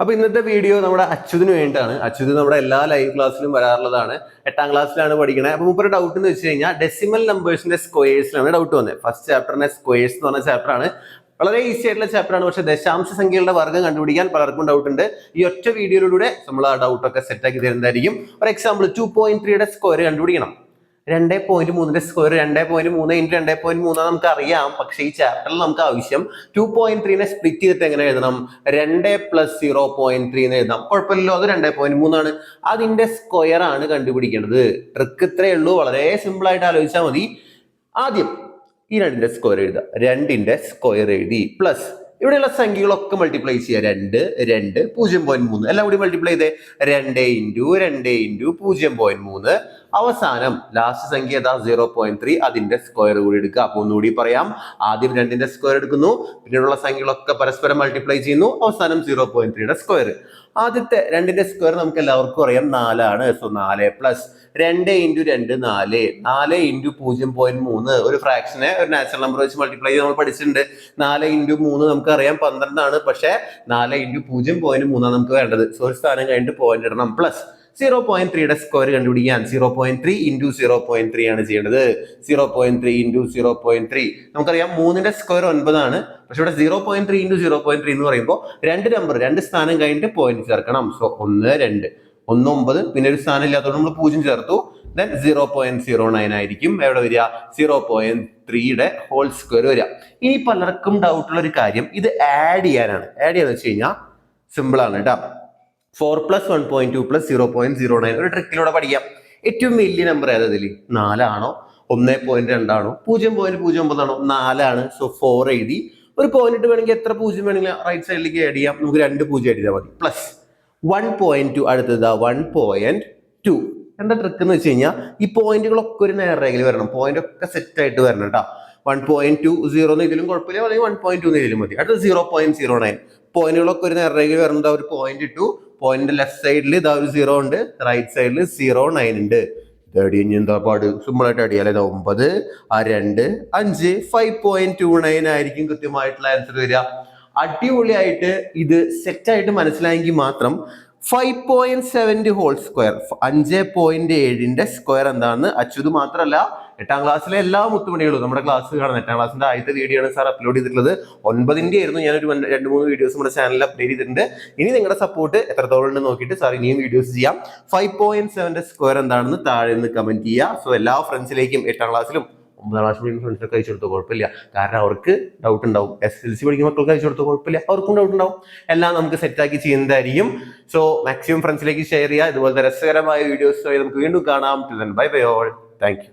അപ്പോൾ ഇന്നത്തെ വീഡിയോ നമ്മുടെ അച്യുതിന് വേണ്ടിയിട്ടാണ്. അച്യുത് നമ്മുടെ എല്ലാ ലൈവ് ക്ലാസ്സിലും വരാറുള്ളതാണ്. 8ാം ക്ലാസ്സിലാണ് പഠിക്കുന്നത്. അപ്പോൾ മൂപ്പര് ഡൗട്ട് എന്ന് വെച്ച് കഴിഞ്ഞാൽ ഡെസിമൽ നമ്പേഴ്സിന്റെ സ്ക്വയേഴ്സിലാണ് ഡൗട്ട് വന്നത്. ഫസ്റ്റ് ചാപ്റ്ററിന്റെ സ്ക്വയേഴ്സ് എന്ന് പറഞ്ഞ ചാപ്റ്ററാണ്. വളരെ ഈസി ആയിട്ടുള്ള ചാപ്റ്ററാണ്. പക്ഷേ ദശാംശ സംഖ്യകളുടെ വർഗ്ഗം കണ്ടുപിടിക്കാൻ പലർക്കും ഡൗട്ട് ഉണ്ട്. ഈ ഒറ്റ വീഡിയോയിലൂടെ നമ്മൾ ആ ഡൗട്ടൊക്കെ സെറ്റാക്കി തരുന്നതായിരിക്കും. ഫോർ എക്സാമ്പിൾ 2.3യുടെ സ്ക്വയർ കണ്ടുപിടിക്കണം. 2.3ന്റെ സ്ക്വയർ 2.3 ഇൻറ്റു 2.3 നമുക്ക് അറിയാം. പക്ഷേ ഈ ചാപ്റ്ററിൽ നമുക്ക് ആവശ്യം 2.3നെ സ്പ്ലിറ്റ് ചെയ്തിട്ട് എങ്ങനെ എഴുതണം? 2 + 0.3 എന്ന് എഴുതാം. കുഴപ്പമില്ലല്ലോ, അത് 2.3 ആണ്. അതിന്റെ സ്ക്വയർ ആണ് കണ്ടുപിടിക്കേണ്ടത്. ട്രിക്ക് ഇത്രയേ ഉള്ളൂ. വളരെ സിമ്പിൾ ആയിട്ട് ആലോചിച്ചാൽ മതി. ആദ്യം ഈ 2ന്റെ സ്ക്വയർ എഴുതുക. 2ന്റെ സ്ക്വയർ എഴുതി പ്ലസ് ഇവിടെയുള്ള സംഖ്യകളൊക്കെ മൾട്ടിപ്ലൈ ചെയ്യുക. 2, 2, 0.3 എല്ലാം കൂടി മൾട്ടിപ്ലൈ ചെയ്തേ. 2 ഇൻറ്റു 2 ഇൻറ്റു 0.3. അവസാനം ലാസ്റ്റ് സംഖ്യ ഏതാ? 0.3. അതിന്റെ സ്ക്വയർ കൂടി എടുക്കുക. അപ്പൊ ഒന്നുകൂടി പറയാം. ആദ്യം 2ന്റെ സ്ക്വയർ എടുക്കുന്നു, പിന്നീടുള്ള സംഖ്യകളൊക്കെ പരസ്പരം മൾട്ടിപ്ലൈ ചെയ്യുന്നു, അവസാനം 0.3യുടെ സ്ക്വയർ. ആദ്യത്തെ 2ന്റെ സ്ക്വയർ നമുക്ക് എല്ലാവർക്കും അറിയാം 4 ആണ്. സോ 4 പ്ലസ് 2 ഇൻറ്റു 2 4, 4 ഇൻറ്റു 0.3 ഒരു ഫ്രാക്ഷനെ ഒരു നാച്ചുറൽ നമ്പർ വെച്ച് മൾട്ടിപ്ലൈ ചെയ്ത് നമ്മൾ പഠിച്ചിട്ടുണ്ട്. 4 ഇൻറ്റു 3 നമുക്ക് അറിയാം 12 ആണ്. പക്ഷേ 4 ഇൻറ്റു 0.3 നമുക്ക് വേണ്ടത്. സോ ഒരു സ്ഥാനം കഴിഞ്ഞിട്ട് പോയിന്റ് ഇടണം. പ്ലസ് 0.3യുടെ സ്ക്വയർ കണ്ടുപിടിക്കാൻ 0.3 ഇൻറ്റു 0.3 ആണ് ചെയ്യേണ്ടത്. 0.3 ഇൻറ്റു 0.3 നമുക്കറിയാം 3ന്റെ സ്ക്വയർ 9 ആണ്. പക്ഷെ ഇവിടെ 0.3 ഇൻറ്റു 0.3 എന്ന് പറയുമ്പോൾ രണ്ട് സ്ഥാനം കഴിഞ്ഞിട്ട് പോയിന്റ് ചേർക്കണം. സോ 1 2 1 9, പിന്നെ ഒരു സ്ഥാനം ഇല്ലാത്തതുകൊണ്ട് നമ്മൾ 0 ചേർത്തു. ദെൻ 0.09 ആയിരിക്കും എവിടെ വരിക? 0.3യുടെ ഹോൾ സ്ക്വയർ വരിക. ഇനി പലർക്കും ഡൗട്ടുള്ള ഒരു കാര്യം, ഇത് ആഡ് ചെയ്യാനാണ്. ആഡ് ചെയ്യാന്ന് വെച്ച് കഴിഞ്ഞാൽ സിമ്പിൾ ആണ് കേട്ടോ. 4 + 1.2 + 0.09 ഒരു ട്രിക്കിലൂടെ പഠിക്കാം. ഏറ്റവും വലിയ നമ്പർ ഏതാ? 4 ആണോ? 1.2 ആണോ? 0.09 ആണോ? 4 ആണ്. സോ 4 എഴുതി. ഒരു പോയിന്റ് ഇട്ട് വേണമെങ്കിൽ എത്ര 0 വേണമെങ്കിലും റൈറ്റ് സൈഡിലേക്ക് ആഡ് ചെയ്യാം. നമുക്ക് 2 0 എഴുതിയാൽ മതി. പ്ലസ് 1.2 അടുത്തത് 1.2. എന്താ ട്രിക്ക് എന്ന് വെച്ച് കഴിഞ്ഞാൽ ഈ പോയിന്റുകളൊക്കെ ഒരു നേർരേഖയിൽ വരണം. പോയിന്റ് ഒക്കെ സെറ്റ് ആയിട്ട് വരണം കേട്ടോ. 1.20 ഇതിലും കുഴപ്പമില്ല, അല്ലെങ്കിൽ 1.2 ഇതിലും മതി. അടുത്ത 0.09 പോയിന്റുകളൊക്കെ ഒരു നേർരേഖയിൽ വരണം. ഒരു പോയിന്റ് ഇട്ടു. പോയിന്റ് ലെഫ്റ്റ് സൈഡിൽ ഇതാ ഒരു 0 ഉണ്ട്, റൈറ്റ് സൈഡിൽ 0.9 ഉണ്ട്. എന്താ പാട്? സിമ്പിൾ ആയിട്ട് അടിയാലേ. 9 2 5 5.29 ആയിരിക്കും കൃത്യമായിട്ടുള്ള ആൻസർ വരിക. അടിപൊളിയായിട്ട് ഇത് സെറ്റായിട്ട് മനസ്സിലായെങ്കിൽ മാത്രം 5.7 ഹോൾ സ്ക്വയർ 5.7ന്റെ സ്ക്വയർ എന്താണെന്ന് അച്യുത് മാത്രമല്ല 8ാം ക്ലാസ്സിലെ എല്ലാ മുത്തുമണികളും നമ്മുടെ ക്ലാസ് കാണുന്നത്. 8ാം ക്ലാസ്സിന്റെ ആദ്യത്തെ വീഡിയോ ആണ് സാർ അപ്ലോഡ് ചെയ്തിട്ടുള്ളത്. 9ന്റെ ആയിരുന്നു. ഞാനൊരു 2-3 വീഡിയോസ് നമ്മുടെ ചാനലിൽ അപ്ലോഡ് ചെയ്തിട്ടുണ്ട്. ഇനി നിങ്ങളുടെ സപ്പോർട്ട് എത്രത്തോളം ഉണ്ട് നോക്കിയിട്ട് സാർ ഇനിയും വീഡിയോസ് ചെയ്യാം. 5.7ന്റെ സ്ക്വയർ എന്താണെന്ന് താഴെ നിന്ന് കമന്റ് ചെയ്യുക. സോ എല്ലാ ഫ്രണ്ട്സിലേക്കും 8ാം ക്ലാസ്സിലും 9ാം ക്ലാസ് പഠിക്കുന്ന ഫ്രണ്ട്സൊക്കെ അയച്ചു കൊടുത്തോ, കുഴപ്പമില്ല. കാരണം അവർക്ക് ഡൗട്ട് ഉണ്ടാവും. SSLC പഠിക്കുന്ന മക്കൾക്ക് അയച്ചു കൊടുത്തോ, കുഴപ്പമില്ല, അവർക്കും ഡൗട്ട് ഉണ്ടാവും. എല്ലാം നമുക്ക് സെറ്റാക്കി ചെയ്യുന്നതായിരിക്കും. സോ മാക്സിമം ഫ്രണ്ട്സിലേക്ക് ഷെയർ ചെയ്യുക. ഇതുപോലത്തെ രസകരമായ വീഡിയോസ് നമുക്ക് വീണ്ടും കാണാം. Bye bye all. Thank you.